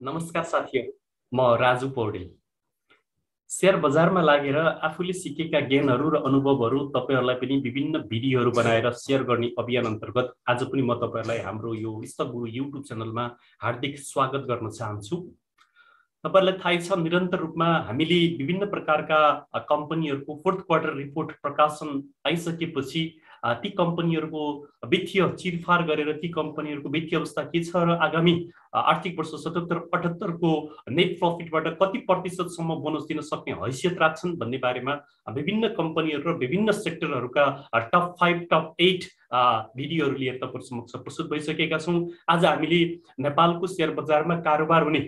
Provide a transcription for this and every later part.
नमस्कार साथीहरु, म राजु पौडेल। शेयर बजारमा लागेर आफूले सिकेका ज्ञानहरू र अनुभवहरू तपाईहरुलाई पनि विभिन्न भिडियोहरू बनाएर शेयर गर्ने अभियान अन्तर्गत आज पनि म तपाईहरुलाई हाम्रो यो विश्वगुरु युट्युब च्यानलमा हार्दिक स्वागत गर्न चाहन्छु। तपाईहरुलाई थाहै छ निरन्तर रूपमा हामीले विभिन्न प्रकारका कम्पनीहरूको फोर्थ क्वार्टर रिपोर्ट प्रकाशन आइसकेपछि ती कम्पनीहरूको वित्तीय चिरफार गरेर ती कम्पनीहरूको वित्तीय अवस्था के छ र आगामी आर्थिक वर्ष 77-78 को नेट प्रफिटबाट कति प्रतिशतसम्म बोनस दिन सक्ने हैसियत राख्छन् भन्ने बारेमा विभिन्न कम्पनीहरू र विभिन्न सेक्टरहरूका टप 5 टप 8 भिडियोहरू लिएर तपाईहरु समक्ष प्रस्तुत भइसकेका छौं। आज हामीले नेपालको शेयर बजारमा कारोबार हुने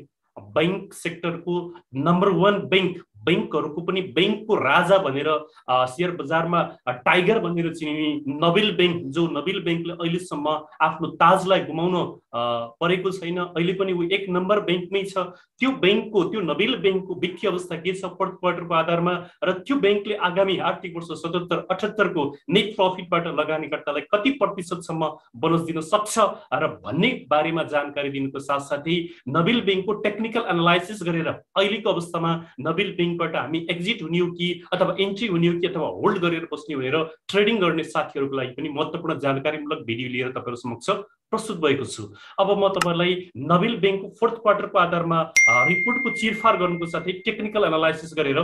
बैंक सेक्टरको नम्बर 1 बैंकहरूको पनि बैंकको राजा भनेर शेयर बजारमा टाइगर भनेर चिनिने नबिल बैंक, जो नबिल बैंकले अहिलेसम्म आफ्नो ताजलाई गुमाउन परेको छैन, अहिले पनि उ एक नम्बर बैंकमै छ। त्यो बैंकको, त्यो नबिल बैंकको वित्तीय अवस्था के छ फोर्थ क्वार्टरको आधारमा र त्यो बैंकले आगामी आर्थिक वर्ष 77-78 को नेट प्रफिटबाट लगानीकर्तालाई कति प्रतिशतसम्म बोनस दिन सक्छ र भन्ने बारेमा जानकारी दिनुको साथसाथै नबिल बैंकको टेक्निकल एनालाइसिस गरेर अहिलेको अवस्थामा नबिल बैंकबाट हामी एक्जिट हुने हो कि अथवा एन्ट्री हुने हो कि अथवा होल्ड गरेर बस्ने भनेर ट्रेडिङ गर्ने साथीहरूको लागि पनि महत्त्वपूर्ण जानकारीमूलक भिडियो लिएर तपाईहरु समक्ष प्रस्तुत भएको छु। अब म तपाईहरुलाई नबिल बैंकको फोर्थ क्वार्टरको आधारमा रिपोर्टको चिरफार गर्नुको साथै टेक्निकल एनालाइसिस गरेर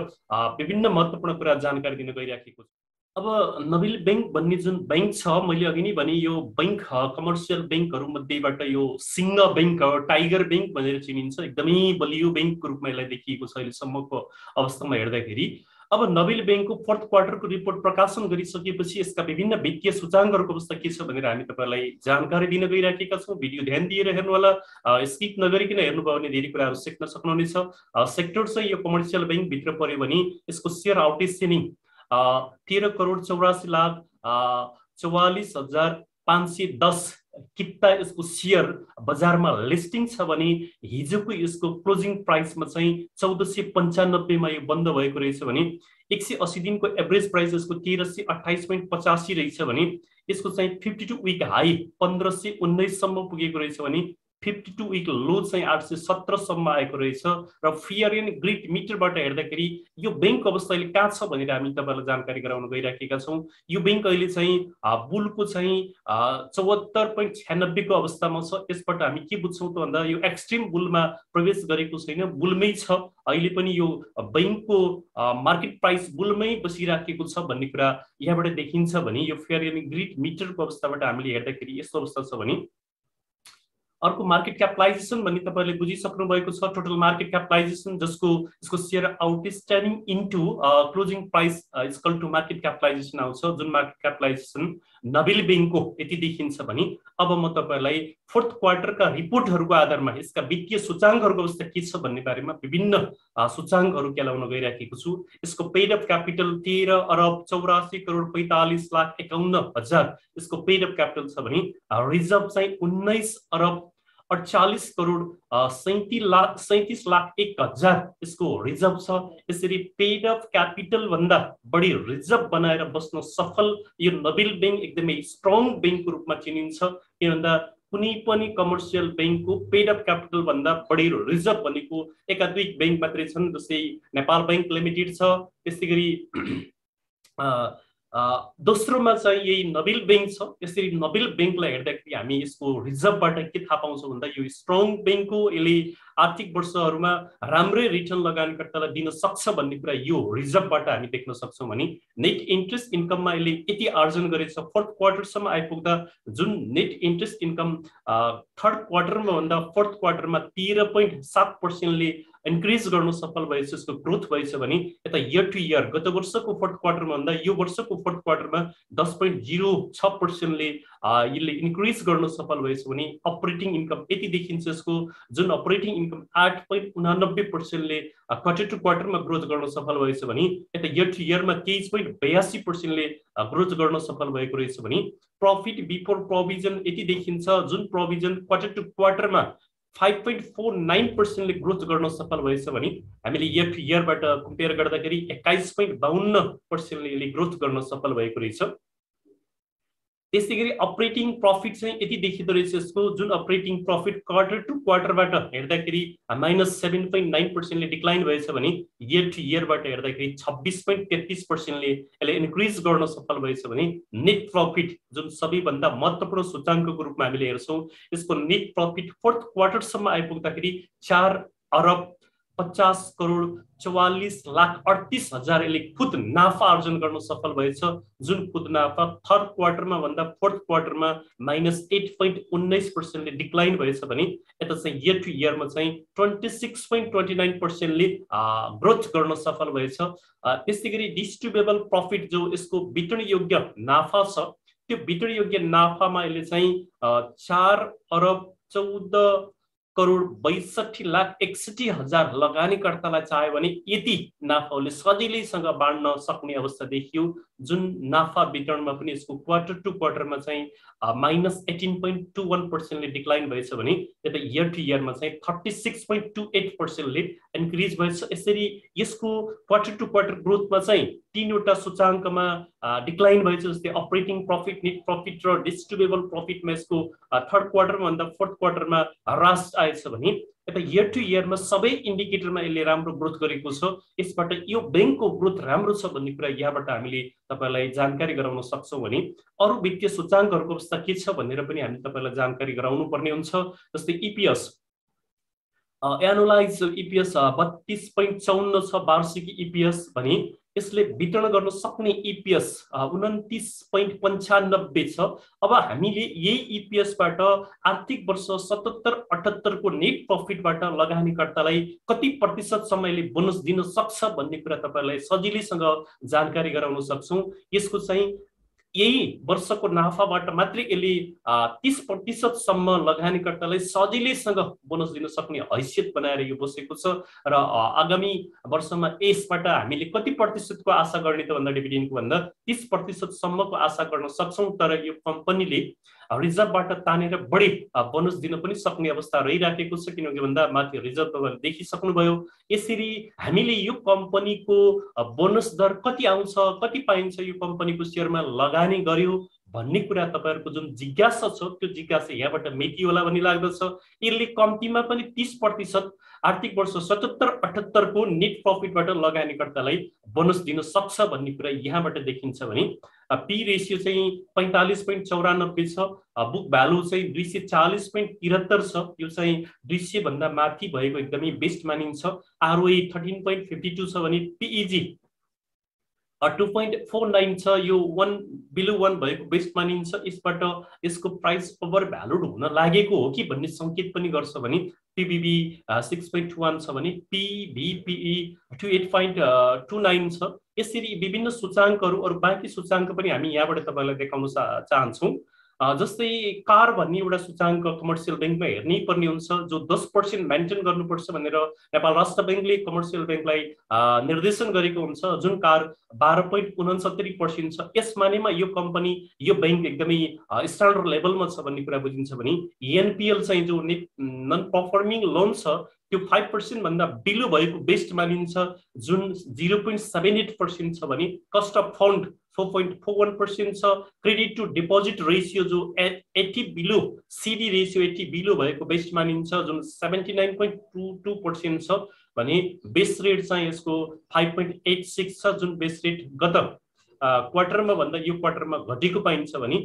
विभिन्न महत्त्वपूर्ण कुरा जानकारी दिन गइराखेको छु। अब नबिल बैंक भन्ने जुन बैंक छ, मैले अघि नै भने यो बैंक कमर्सियल बैंकहरू मध्येबाट यो सिंह बैंक हो, टाइगर बैंक भनेर चिनिन्छ। एकदमै बलियो बैंकको रूपमा यसलाई देखिएको छ अहिलेसम्मको अवस्थामा हेर्दाखेरि। अब नबिल बैंकको फोर्थ क्वार्टरको रिपोर्ट प्रकाशन गरिसकेपछि यसका विभिन्न वित्तीय सूचाङ्कहरूको अवस्था के छ भनेर हामी तपाईहरुलाई जानकारी दिन गइराखेका छौं। भिडियो ध्यान दिएर हेर्नु होला, स्किप नगरिकन हेर्नुभयो भने धेरै कुराहरू सिक्न सक्नुहुनेछ। सेक्टर चाहिँ यो कमर्सियल बैंक भित्र पर्यो भने यसको शेयर आउटस्ट्यान्डिङ 13 करोड 84 लाख 44,510 किता यसको शेयर बजारमा लिस्टिङ छ भने हिजोको यसको क्लोजिङ प्राइसमा चाहिँ 1495 मा यो बन्द भएको रहेछ भने 180 दिनको एभरेज प्राइस यसको 1328.85 रहेछ भने यसको चाहिँ 52 विक हाई 1519 सम्म पुगेको रहेछ भने 52 विक लो चाहिँ 817 सम्म आएको रहेछ र फियर एन्ड ग्रिड मिटरबाट हेर्दाखेरि यो बैंक अवस्था अहिले कहाँ छ भनेर हामी तपाईहरुलाई जानकारी गराउन गइराखेका छौं। यो बैंक अहिले चाहिँ बुलको चाहिँ 74.96 को अवस्थामा छ। यसबाट हामी के बुझ्छौं त भन्दा यो एक्सट्रिम बुलमा प्रवेश गरेको छैन, बुलमै छ। अहिले पनि यो बैंकको मार्केट प्राइस बुलमै बसिराखेको छ भन्ने कुरा यहाँबाट देखिन्छ भने यो फेयर एन्ड ग्रिड मिटरको अवस्थाबाट हामीले हेर्दाखेरि यस्तो अवस्था छ भने अर्को मार्केट क्यापिटलाइजेसन भन्ने तपाईहरुले बुझिसक्नु भएको छ। टोटल मार्केट क्यापिटलाइजेसन जसको यसको share outstanding into closing price equal to market capitalization आउँछ, जुन मार्केट क्यापिटलाइजेसन नबिल बैंकको यति देखिन्छ भने अब म तपाईहरुलाई फोर्थ क्वार्टरका रिपोर्टहरूको आधारमा यसका वित्तीय सूचाङ्कहरूको अवस्था के छ भन्ने बारेमा विभिन्न सूचाङ्कहरू केलाउन गइराखेको छु। यसको पेड अप क्यापिटल 13 अरब 84 करोड 45 लाख 51 हजार यसको पेड अप क्यापिटल छ भने रिजर्भ चाहिँ 19 अरब 48 करोड 37 लाख 1 हजार यसको रिजर्भ छ। यसरी पेड अफ क्यापिटल भन्दा बढी रिजर्भ बनाएर बस्न सफल यो नबिल बैंक एकदमै स्ट्रङ बैंकको रूपमा चिनिन्छ। के भन्दा कुनै पनि कमर्सियल बैंकको पेड अफ क्यापिटल भन्दा बढी रिजर्भ भनेको एकाधिक बैंक मात्रै छन्, जस्तै नेपाल बैंक लिमिटेड छ। त्यसैगरी दोस्रोमा चाहिँ यही नबिल बैंक छ। यसरी नबिल बैंकलाई हेर्दाखेरि हामी यसको रिजर्भबाट के थाहा पाउँछौं भन्दा यो स्ट्रङ बैंक हो, यसले आर्थिक वर्षहरूमा राम्रै रिटर्न लगानीकर्तालाई दिन सक्छ भन्ने कुरा यो रिजर्भबाट हामी देख्न सक्छौं भने नेट इन्ट्रेस्ट इन्कममा यसले यति आर्जन गरेछ। फोर्थ क्वार्टरसम्म आइपुग्दा जुन नेट इन्ट्रेस्ट इन्कम थर्ड क्वार्टरमा भन्दा फोर्थ क्वार्टरमा 13.7% ले इन्क्रिज गर्न सफल भएछ, यसको ग्रोथ भएछ भने यता इयर टु इयर गत वर्षको फोर्थ क्वार्टरमा भन्दा यो वर्षको फोर्थ क्वार्टरमा 10.06% ले यसले इन्क्रिज गर्न सफल भएछ भने अपरेटिङ इन्कम यति देखिन्छ। यसको जुन अपरेटिङ इन्कम 8.89% ले क्वार्टर टु क्वार्टरमा ग्रोथ गर्न सफल भएछ भने यता इयर टु इयरमा 23.82% ले ग्रोथ गर्न सफल भएको रहेछ भने प्रॉफिट बिफोर प्रोभिजन यति देखिन्छ, जुन प्रोभिजन क्वार्टर टु क्वार्टरमा 5.49% ले ग्रोथ गर्न सफल भएछ भने हामीले इयर टु इयरबाट कम्पेयर गर्दाखेरि 21.52% ले ग्रोथ गर्न सफल भएको रहेछ। त्यसैगरी अपरेटिङ प्रफिट चाहिँ यति देखिदो रहेछ यसको जुन अपरेटिङ प्रफिट क्वार्टर टु क्वार्टरबाट हेर्दाखेरि -7.9% ले डिक्लाइन भएछ भने इयर टु इयरबाट हेर्दाखेरि 26.33% ले यसले इन्क्रिज गर्न सफल भएछ भने नेट प्रफिट जुन सबैभन्दा महत्त्वपूर्ण सूचाङ्कको रूपमा हामीले हेर्छौं यसको नेट प्रफिट फोर्थ क्वार्टरसम्म आइपुग्दाखेरि 4 अरब 50 करोड 44,38,000 यसले खुद नाफा आर्जन गर्न सफल भएछ जुन खुद नाफा थर्ड क्वार्टरमा भन्दा फोर्थ क्वार्टरमा -8.19% ले डिक्लाइन भएछ भने यता चाहिँ इयर टु इयरमा चाहिँ 26.29% ले ग्रोथ गर्न सफल भएछ। त्यसैगरी डिस्ट्रिब्युटेबल प्रफिट जो यसको वितरण योग्य नाफा छ त्यो वितरण योग्य नाफामा यसले चाहिँ 4 अरब 14 करोड 62,61,000 लगानीकर्तालाई चाह्यो भने यति नाफाले सजिलैसँग बाँड्न सक्ने अवस्था देखियो जुन नाफा वितरणमा पनि यसको क्वार्टर टु क्वार्टरमा चाहिँ -18.21% ले डिक्लाइन भएछ भने यता इयर टु इयरमा चाहिँ 36.28% ले इन्क्रिज भएछ। यसरी यसको क्वार्टर टु क्वार्टर ग्रोथमा चाहिँ तीनवटा सूचाङ्कमा डिक्लाइन भएछ जस्तै अपरेटिङ प्रफिट नेट प्रफिट र डिस्ट्रिब्युटेबल प्रफिटमा यसको थर्ड क्वार्टरमा भन्दा फोर्थ क्वार्टरमा ह्रास आएछ भने यता इयर टु इयरमा सबै इन्डिकेटरमा यसले राम्रो ग्रोथ गरेको छ। यसबाट यो बैंकको ग्रोथ राम्रो छ भन्ने कुरा यहाँबाट हामीले तपाईलाई जानकारी गराउन सक्छौं भने अरु वित्तीय सूचाङ्कहरुको अवस्था के छ भनेर पनि हामी तपाईलाई जानकारी गराउनु पर्ने हुन्छ। जस्तै ईपीएस एनुअलाइज ईपीएस 32.54 छ वार्षिक ईपीएस भने यसले वितरण गर्न सक्ने ईपीएस 29.95 छ। अब हामीले यही ईपीएसबाट आर्थिक वर्ष 77-78 को नेट प्रफिटबाट लगानीकर्तालाई कति प्रतिशतसम्म यसले बोनस दिन सक्छ भन्ने कुरा तपाईलाई सजिलैसँग जानकारी गराउन सक्छौं। यसको चाहिँ यही वर्षको नाफाबाट मात्रै यसले 30% सम्म लगानीकर्तालाई सजिलैसँग बोनस दिन सक्ने हैसियत बनाएर यो बसेको छ र आगामी वर्षमा यसबाट हामीले कति प्रतिशतको आशा गर्ने त भन्दा डिभिडेन्डको भन्दा 30% सम्मको आशा गर्न सक्छौं। तर यो कम्पनीले रिजर्भबाट तानेर बढी बोनस दिन पनि सक्ने अवस्था रहिराखेको छ किनकि भन्दा माथि रिजर्भ तपाईले देखिसक्नुभयो। यसरी हामीले यो कम्पनीको बोनस दर कति आउँछ कति पाइन्छ यो कम्पनीको शेयरमा लगानी गर्यो भन्ने कुरा तपाईहरुको जुन जिज्ञासा छ त्यो जिज्ञासा यहाँबाट मेटियो होला भन्ने लाग्दछ। यसले कम्तीमा पनि 30% आर्थिक वर्ष 77-78 को नेट प्रफिटबाट लगानीकर्तालाई बोनस दिन सक्छ भन्ने कुरा यहाँबाट देखिन्छ भने पी रेशियो चाहिँ 45.94 छ, बुक भ्यालु चाहिँ 240.73 छ, यो चाहिँ 200 भन्दा माथि भएको एकदमै बेस्ट मानिन्छ। आरओई 13.52 छ भने पीईजी 2.49 छ, यो 1 बिलो 1 भएको बेस्ट मानिन्छ। यसबाट यसको प्राइस ओभर भ्यालुड हुन लागेको हो कि भन्ने संकेत पनि गर्छ भने पीबीबी 6.21 छ भने पीबीपीई 28.29 छ। यसरी विभिन्न सूचाङ्कहरु अरु बाँकी सूचाङ्क पनि हामी यहाँबाट तपाईलाई देखाउन चाहन्छौं। जस्तै कार भन्ने एउटा सूचाङ्क कमर्सियल बैंकमा हेर्नै पर्ने हुन्छ जो 10% मेन्टेन गर्नुपर्छ भनेर नेपाल राष्ट्र बैंकले कमर्सियल बैंकलाई निर्देशन गरेको हुन्छ। जुन कार 12.69% छ यसमानेमा यो कम्पनी यो बैंक एकदमै स्ट्यान्डर्ड लेभलमा छ भन्ने कुरा बुझिन्छ भने एनपीएल चाहिँ जो नन परफर्मिङ लोन छ त्यो 5% भन्दा बिलो भएको बेस्ट मानिन्छ जुन 0.78% छ भने कस्ट अफ फन्ड 4.41% छ। क्रेडिट टु डिपोजिट रेशियो जो 80 बिलो सीडी रेशियो 80 बिलो भएको बेस्ट मानिन्छ जुन 79.22% छ भने बेस रेट चाहिँ यसको 5.86 छ जुन बेस रेट गत क्वार्टरमा भन्दा यो क्वार्टरमा घटेको पाइन्छ भने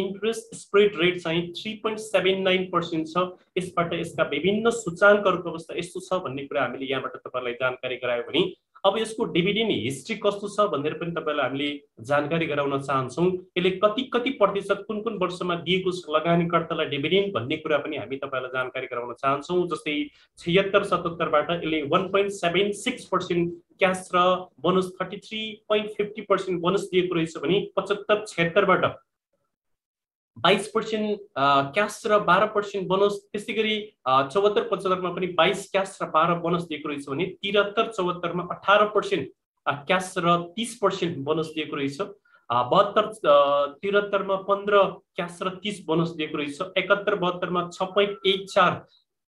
इन्ट्रेस्ट स्प्रेड रेट चाहिँ 3.79% छ। यसबाट यसका विभिन्न सूचाङ्कहरुको अवस्था यस्तो छ भन्ने कुरा हामीले यहाँबाट तपाईलाई जानकारी गरायो भने अब यसको डिभिडेन्ड हिस्ट्री कस्तो छ भनेर पनि तपाईलाई हामीले जानकारी गराउन चाहन्छौं। यसले कति प्रतिशत कुन वर्षमा दिएको छ लगानीकर्तालाई डिभिडेन्ड भन्ने कुरा पनि हामी तपाईलाई जानकारी गराउन चाहन्छौं। जस्तै 76-77 बाट यसले 1.76% क्याश र बोनस 33.50% बोनस दिएको रहेछ भने 75-76 बाट 22% क्याश र 12% बोनस, त्यसैगरी 74-75 मा पनि 22 क्याश र 12 बोनस दिएको रहेछ भने 73-74 मा 18% क्याश र 30% बोनस दिएको रहेछ। 72-73 मा 15 क्याश र 30 बोनस दिएको रहेछ। 71-72 मा 6.14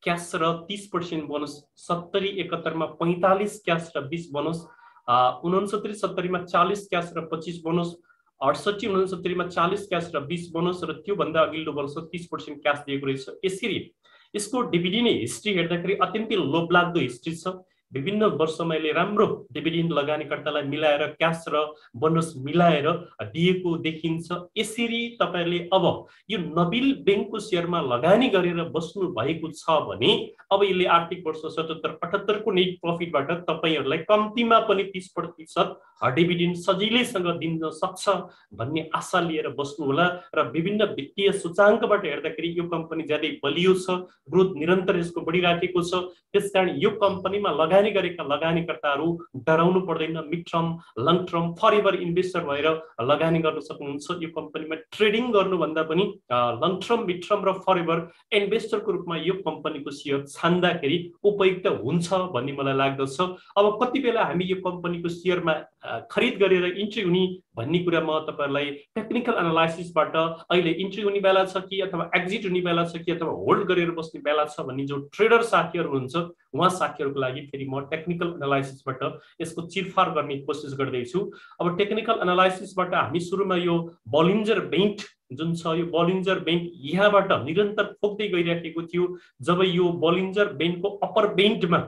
क्याश र 30% बोनस। 70-71 मा 45 क्याश र 20 बोनस। 69-70 मा 40 क्याश र 25 बोनस। 68-69 मा 40 क्यास र 20 बोनस र त्योभन्दा अघिल्लो वर्ष 30% क्यास दिएको रहेछ। यसरी यसको डिभिडेन्ड हिस्ट्री हेर्दाखेरि अत्यन्तै लोभलाग्दो हिस्ट्री छ। विभिन्न वर्षमा यसले राम्रो डिभिडेन्ड लगानीकर्तालाई मिलाएर क्यास र बोनस मिलाएर दिएको देखिन्छ। यसरी तपाईहरुले अब यो नबिल बैंकको शेयरमा लगानी गरेर बस्नु भएको छ भने अब यसले आर्थिक वर्ष 77-78 को नेट प्रॉफिटबाट तपाईहरुलाई कम्तीमा पनि 30% डिभिडेन्ड सजिलैसँग दिन सक्छ भन्ने आशा लिएर बस्नु होला। र विभिन्न वित्तीय सूचाङ्कबाट हेर्दाखेरि यो कम्पनी ज्यादै बलियो छ, ग्रोथ निरन्तर यसको बढिराखेको छ। त्यसकारण यो कम्पनीमा लगानी गरेका लगानीकर्ताहरू डराउनु पर्दैन। Mid term, long term, forever investor भएर लगानी गर्न सक्नुहुन्छ। यो कम्पनीमा ट्रेडिङ गर्नुभन्दा पनि लङ टर्म, मिड टर्म र फरएभर इन्भेस्टरको रूपमा यो कम्पनीको शेयर छान्दाखेरि उपयुक्त हुन्छ भन्ने मलाई लाग्दछ। अब कति बेला हामी यो कम्पनीको शेयरमा खरिद गरेर इन्ट्री हुने भन्ने कुरा म तपाईहरुलाई टेक्निकल एनालाइसिसबाट अहिले इन्ट्री हुने बेला छ कि अथवा एक्जिट हुने बेला छ कि अथवा होल्ड गरेर बस्ने बेला छ भन्ने जो ट्रेडर साथीहरु हुनुहुन्छ उहाँ साथीहरुको लागि फेरि म टेक्निकल एनालाइसिसबाट यसको चिरफार गर्ने कोसिस गर्दै छु। अब टेक्निकल एनालाइसिसबाट हामी सुरुमा यो बोलिन्जर बैंड जुन छ, यो बोलिन्जर बैंड यहाँबाट निरन्तर फोक्दै गइरहेको थियो। जब यो बोलिन्जर बैंडको अपर बैंडमा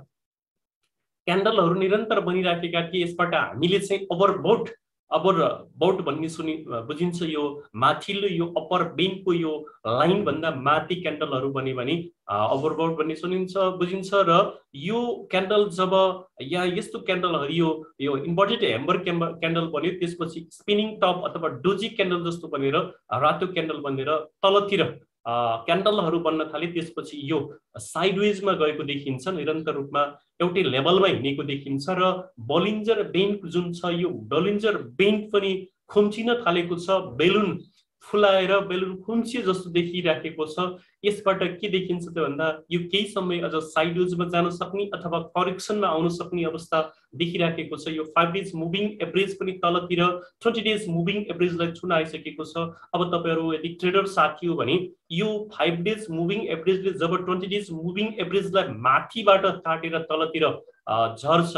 क्यान्डलहरु निरन्तर बनिराखेका थिए, यसबाट हामीले चाहिँ ओभरबोट भन्ने बुझिन्छ। यो माथिल्लो यो अपर बैंडको यो लाइन भन्दा माथि क्यान्डलहरु बने भने ओभरबोट भन्ने सुनिन्छ, बुझिन्छ। र यो क्यान्डल जब या यस्तो क्यान्डलहरु यो इन्भर्टेड हेम्बर क्यान्डल बन्यो, त्यसपछि स्पिनिङ टप अथवा डोजी क्यान्डल जस्तो बनेर रातो क्यान्डल बनेर तलतिर क्यान्डलहरु बन्न थाले। त्यसपछि यो साइडवेजमा गएको देखिन्छ, निरन्तर रूपमा एउटै लेभलमा हिँडेको देखिन्छ। र बोलिन्जर बैंड जुन छ, यो बोलिन्जर बैंड पनि खुम्चिन थालेको छ, बेलुन फुलाएर बेलुन खुम्चिए जस्तो देखिराखेको छ। यसबाट के देखिन्छ त भन्दा यो केही समय अझ साइडवेजमा जान सक्ने अथवा करेक्सनमा आउन सक्ने अवस्था देखिराखेको छ। यो 5 डेज मुभिङ एभरेज पनि तलतिर 20 डेज मुभिङ एभरेजलाई छुन आइसकेको छ। अब तपाईहरु यदि ट्रेडर साथी हो भने यो 5 डेज मुभिङ एभरेजले जब 20 डेज मुभिङ एभरेजलाई माथिबाट काटेर तलतिर झर्छ,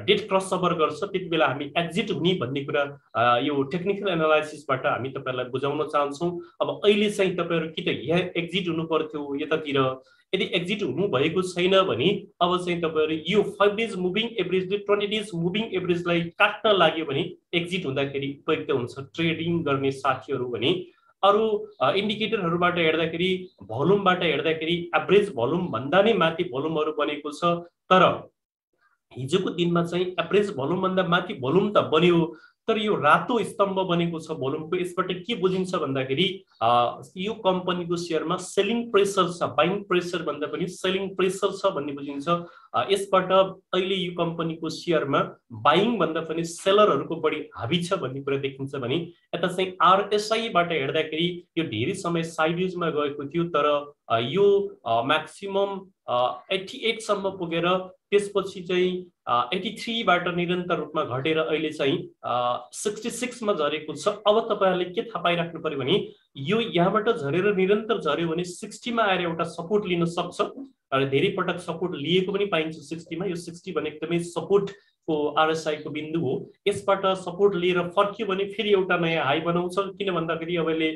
डेट क्रस ओभर गर्छ, त्यति बेला हामी एक्जिट हुने भन्ने कुरा यो टेक्निकल एनालाइसिसबाट हामी तपाईहरुलाई बुझाउन चाहन्छौं। अब अहिले चाहिँ तपाईहरु कि त यहाँ एक्जिट हुनु पर्थ्यो यतातिर, यदि एक्जिट हुनु भएको छैन भने अब चाहिँ तपाईहरु यो 5 डेज मुभिङ एभरेजले 20 डेज मुभिङ एभरेजलाई काट्न लाग्यो भने एक्जिट हुँदाखेरि उपयुक्त हुन्छ ट्रेडिङ गर्ने साथीहरु भने। अरु इन्डिकेटरहरुबाट हेर्दाखेरि भोल्युमबाट हेर्दाखेरि एभरेज भोल्युम भन्दा नै माथि भोल्युमहरु बनेको छ। तर हिजोको दिनमा चाहिँ एभरेज भोल्युम भन्दा माथि भोल्युम त बन्यो, तर यो रातो स्तम्भ बनेको छ भोल्युमको। यसबाट के बुझिन्छ भन्दाखेरि यो कम्पनीको शेयरमा सेलिङ प्रेसर छ, बाइङ प्रेसर भन्दा पनि सेलिङ प्रेसर छ भन्ने बुझिन्छ। यसबाट अहिले यो कम्पनीको शेयरमा बाइङ भन्दा पनि सेलरहरुको बढी हावी छ भन्ने कुरा देखिन्छ भने यता चाहिँ आरएसआई बाट हेर्दाखेरि यो धेरै समय साइडवेजमा गएको थियो, तर यो म्याक्सिमम 88 सम्म पुगेर त्यसपछि चाहिँ 83 बाट निरन्तर रूपमा घटेर अहिले चाहिँ 66 मा झरेको छ। अब तपाईहरुले के थाहा पाइराख्नु पर्यो भने यो यहाँबाट झरेर निरन्तर झर्यो भने 60 मा आएर एउटा सपोर्ट लिन सक्छ। र धेरै पटक सपोर्ट लिएको पनि पाइन्छ 60 मा। यो 60 भने एकदमै सपोर्ट को आरएसआई को बिन्दु हो। यसबाट सपोर्ट लिएर फर्कियो भने फेरि एउटा नयाँ हाई बनाउँछ, किन भन्दाखेरि अब यसले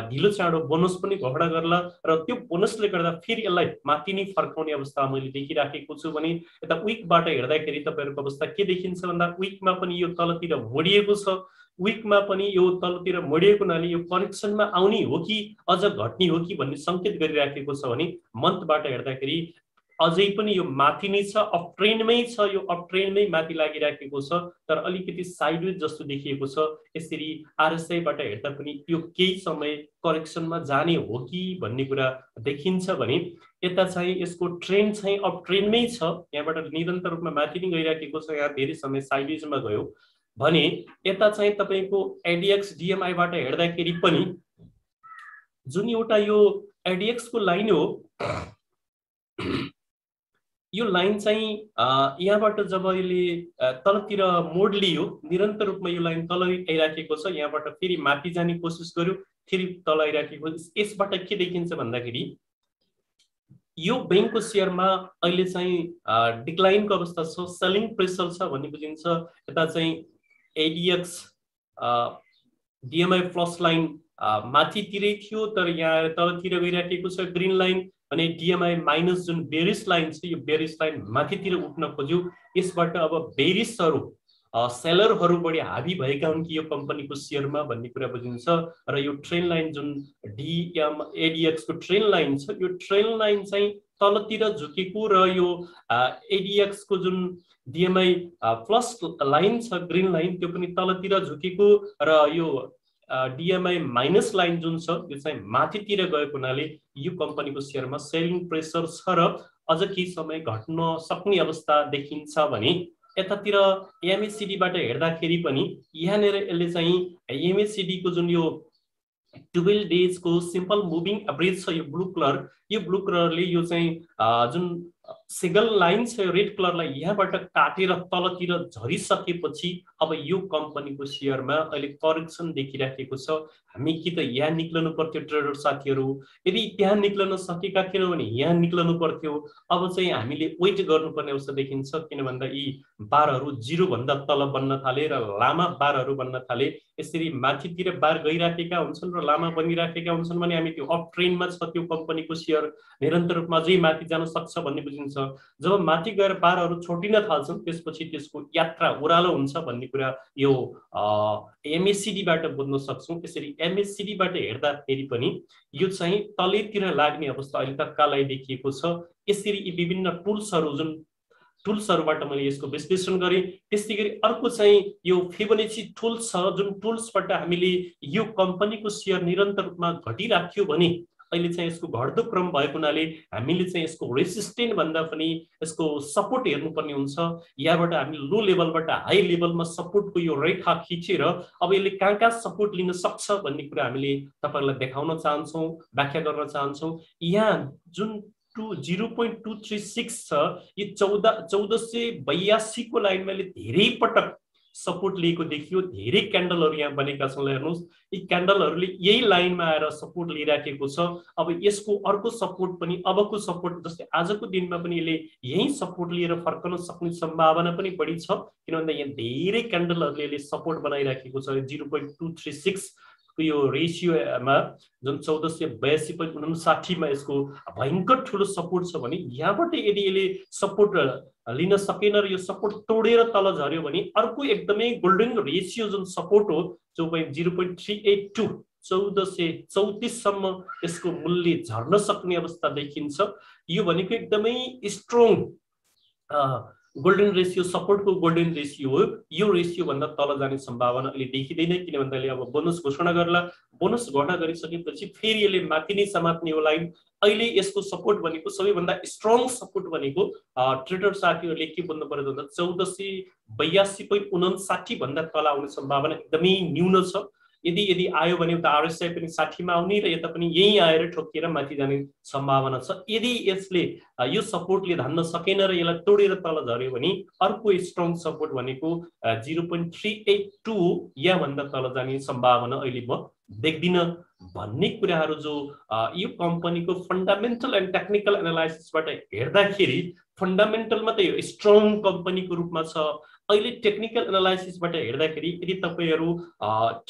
ढिलो चाँडो बोनस पनि घोडा गर्ला र त्यो बोनसले गर्दा फेरि यसलाई माथि नै फर्काउने अवस्था मैले देखिराखेको छु। भने यता विकबाट हेर्दाखेरि तपाईहरुको अवस्था के देखिन्छ भन्दा विकमा पनि यो तलतिर मोडिएको छ। विकमा पनि यो तलतिर मोडिएको हुनाले यो करेक्सनमा आउने हो कि अझ घट्ने हो कि भन्ने संकेत गरिराखेको छ भने मन्थबाट हेर्दाखेरि अझै पनि यो माथि नै छ, अप ट्रेन्डमै छ, यो अप ट्रेन्डमै माथि लागिराखेको छ, तर अलिकति साइडवेज जस्तो देखिएको छ। यसरी आरएसआई बाट हेर्दा पनि यो केही समय करेक्सनमा जाने हो कि भन्ने कुरा देखिन्छ भने यता चाहिँ यसको ट्रेन्ड चाहिँ अप ट्रेन्डमै छ, यहाँबाट निरन्तर रूपमा माथि नै गइराखेको छ, यहाँ धेरै समय साइडवेजमा गयो भने यता चाहिँ तपाईको एडीएक्स डीएमआई बाट हेर्दाखेरि पनि जुन एउटा यो एडीएक्स को लाइन हो, यो लाइन चाहिँ यहाँबाट जब यसले तलतिर मोड लियो, निरन्तर रूपमा यो लाइन तल आइराखेको छ, यहाँबाट फेरि माथि जाने कोसिस गर्यो, फेरि तल आइराखेको। यसबाट के देखिन्छ भन्दाखेरि यो बैंकको शेयरमा अहिले चाहिँ डिक्लाइनको अवस्था छ, सेलिङ प्रेसर छ भन्ने बुझिन्छ। यता चाहिँ एडीएक्स DMI प्लस लाइन माथितिरै थियो तर यहाँ तलतिर गइराखेको छ ग्रीन लाइन अनि DMI माइनस जुन बेरिस लाइन छ यो बेरिस लाइन माथितिर उठ्न खोज्यो यसबाट अब बेरिसहरु सेलरहरु बढी हावी भएका हुन् कि यो कम्पनीको शेयरमा भन्ने कुरा बुझिन्छ र यो ट्रेन लाइन जुन ADX को ट्रेन लाइन छ यो ट्रेन लाइन चाहिँ तलतिर झुकेको र यो ADX को जुन DMI प्लस लाइन छ ग्रीन लाइन त्यो पनि तलतिर झुकेको र यो DMI माइनस लाइन जुन छ यो चाहिँ माथितिर गएको हुनाले यो कम्पनीको शेयरमा सेलिङ प्रेसर छ र अझ केही समय घट्न सक्ने अवस्था देखिन्छ भने यतातिर MACD बाट हेर्दाखेरि पनि यहाँनेर यसले चाहिँ MACD को जुन यो 12 डेज को सिम्पल मुभिङ एभरेज छ यो ब्लू कलरले यो चाहिँ जुन सिंगल लाइन छ रेड कलरलाई यहाँबाट काटेर तलतिर झरिसकेपछि अब यो कम्पनीको शेयरमा अहिले करेक्सन देखिराखेको छ हामी कि त यहाँ निक्लनु पर्थ्यो ट्रेडर साथीहरु यदि त्यहाँ निक्लन सकेका थिएनौं भने यहाँ निक्लनु पर्थ्यो अब चाहिँ हामीले वेट गर्नुपर्ने अवस्था देखिन्छ किन भन्दा यी बारहरु 0 भन्दा तल बन्न थाले र लामा बारहरु बन्न थाले यसरी माथितिर बार गइराखेका हुन्छन् र लामा बनिराखेका हुन्छन् भने हामी त्यो अप ट्रेन्डमा छ त्यो कम्पनीको शेयर निरन्तर रूपमा अझै माथि जान सक्छ भन्ने बुझिन्छ जब माथि गएर बारहरु छोटिन थाल्छन् त्यसपछि त्यसको यात्रा ओह्रालो हुन्छ भन्ने कुरा यो MACD बाट बुझ्न सक्छौं त्यसरी MACD बाट हेर्दा फेरि पनि यो चाहिँ तलेतिर लाग्ने अवस्था अहिले तत्कालै देखिएको छ यसरी यी विभिन्न टुल्सहरु जुन टुल्सहरुबाट मैले यसको विश्लेषण गरे त्यसैगरी अर्को चाहिँ यो फिबोनाची टुल्स छ जुन टुल्सबाट हामीले यो कम्पनीको शेयर निरन्तर रूपमा घटिराख्यो भने अहिले चाहिँ यसको घट्दो क्रम भएको हुनाले हामीले चाहिँ यसको रेसिस्टेन्ट भन्दा पनि यसको सपोर्ट हेर्नुपर्ने हुन्छ यहाँबाट हामी लो लेभलबाट हाई लेभलमा सपोर्टको यो रेखा खिचेर अब यसले कहाँ सपोर्ट लिन सक्छ भन्ने कुरा हामीले तपाईहरुलाई देखाउन चाहन्छौं व्याख्या गर्न चाहन्छौं यहाँ जुन 0.236 छ यो 1482 को लाइनमा धेरै पटक सपोर्ट लिएको देखियो धेरै क्यान्डलहरु यहाँ बनेका छन् हेर्नुस् यी क्यान्डलहरुले यही लाइनमा आएर सपोर्ट लिइराखेको छ अब यसको अर्को सपोर्ट पनि अबको सपोर्ट जस्तै आजको दिनमा पनि यसले यही सपोर्ट लिएर फर्कन सक्ने सम्भावना पनि बढी छ किनभने यहाँ धेरै क्यान्डलहरुले यसले सपोर्ट बनाइराखेको छ 0.236 को यो रेशियोमा जुन 1482.59 मा यसको भयंकर ठूलो सपोर्ट छ भने यहाँबाट यदि यसले सपोर्ट लिन सकेन र यो सपोर्ट तोडेर तल झर्यो भने अर्को एकदमै गोल्डन रेशियो जुन सपोर्ट हो जो 0.382 1434 सम्म यसको मूल्य झर्न सक्ने अवस्था देखिन्छ यो भनेको एकदमै स्ट्रङ गोल्डन रेशियो सपोर्ट को गोल्डन रेशियो हो यो रेशियो भन्दा तल जाने सम्भावना अहिले देखिदैन किन भन्दाले अब बोनस घोषणा गर्ला बोनस घोषणा गरिसकेपछि फेरि यसले माथि नै समात्ने हो लाइन अहिले यसको सपोर्ट भनेको सबैभन्दा स्ट्रङ सपोर्ट भनेको ट्रेडर साथीहरुले के बुझ्नु पर्यो भन्दा 1482.59 भन्दा तल आउने सम्भावना एकदमै न्यून छ यदि आयो भने त RSI पनि 60 मा आउने र यता पनि यही आएर ठोकिएर माथि जाने सम्भावना छ यदि यसले यो सपोर्टले धान्न सकेन र यसलाई तोडेर तल झर्यो भने अर्को स्ट्रङ सपोर्ट भनेको 0.382 या भन्दा तल जाने सम्भावना अहिले म देख्दिन भन्ने कुराहरु जो यो कम्पनीको फन्डामेन्टल एन्ड टेक्निकल एनालाइसिसबाट हेर्दाखेरि फन्डामेन्टलमा त यो स्ट्रङ कम्पनीको रूपमा छ अहिले टेक्निकल एनालाइसिसबाट हेर्दाखेरि यदि तपाईहरु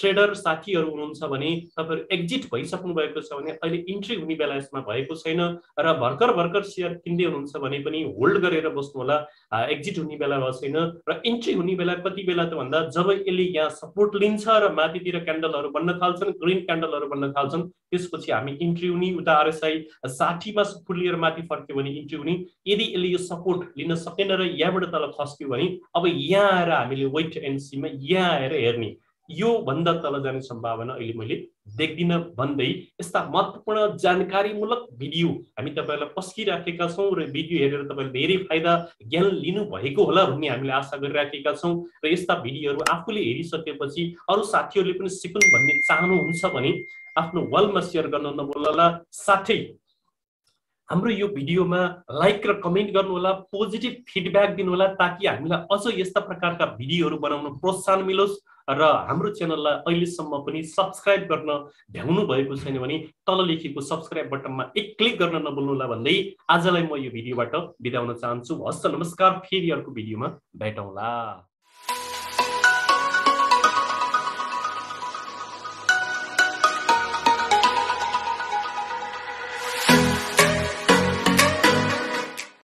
ट्रेडर साथीहरु हुनुहुन्छ भने तपाईहरु एक्जिट भइसक्नु भएको छ भने अहिले इन्ट्री हुने बेला यसमा भएको छैन र भर्खर शेयर किन्दै हुनुहुन्छ भने पनि होल्ड गरेर बस्नु होला एक्जिट हुने बेला भएको छैन र इन्ट्री हुने बेला कति बेला त भन्दा जब यसले यहाँ सपोर्ट लिन्छ र माथितिर क्यान्डलहरु बन्न थाल्छन् ग्रीन क्यान्डलहरु बन्न थाल्छन् त्यसपछि हामी इन्ट्री हुने उता RSI 60 मा सपोर्ट लिएर माथि फर्क्यो भने इन्ट्री हुने यदि यसले यो सपोर्ट लिन सकेन र यहाँबाट तल खस्क्यो भने अब यहाँ आएर हामीले वेट एन्ड सी मा यहाँ आएर हेर्ने यो भन्दा तल जाने सम्भावना अहिले मैले देख्दिन भन्दै यस्ता महत्त्वपूर्ण जानकारीमूलक भिडियो हामी तपाईहरुलाई पस्किराखेका छौं र भिडियो हेरेर तपाईले धेरै फाइदा ज्ञान लिनु भएको होला भन्ने हामीले आशा गरिराखेका छौं र यस्ता भिडियोहरु आफूले हेरिसकेपछि अरु साथीहरुले पनि सिकुन् भन्ने चाहनुहुन्छ भने आफ्नो वालमा शेयर गर्न नभुल्नुहोला साथै हाम्रो यो भिडियोमा लाइक र कमेन्ट गर्नु होला पोजिटिभ फिडब्याक दिनु होला ताकि हामीलाई अझ यस्ता प्रकारका भिडियोहरु बनाउन प्रोत्साहन मिलोस् र हाम्रो च्यानललाई अहिलेसम्म पनि सब्स्क्राइब गर्न भ्याउनु भएको छैन भने तल लेखेको सब्स्क्राइब बटनमा एक क्लिक गर्न नभुल्नु होला भन्दै आजलाई म यो भिडियोबाट बिदा हुन चाहन्छु हस्त नमस्कार फेरि अर्को भिडियोमा भेटौँला।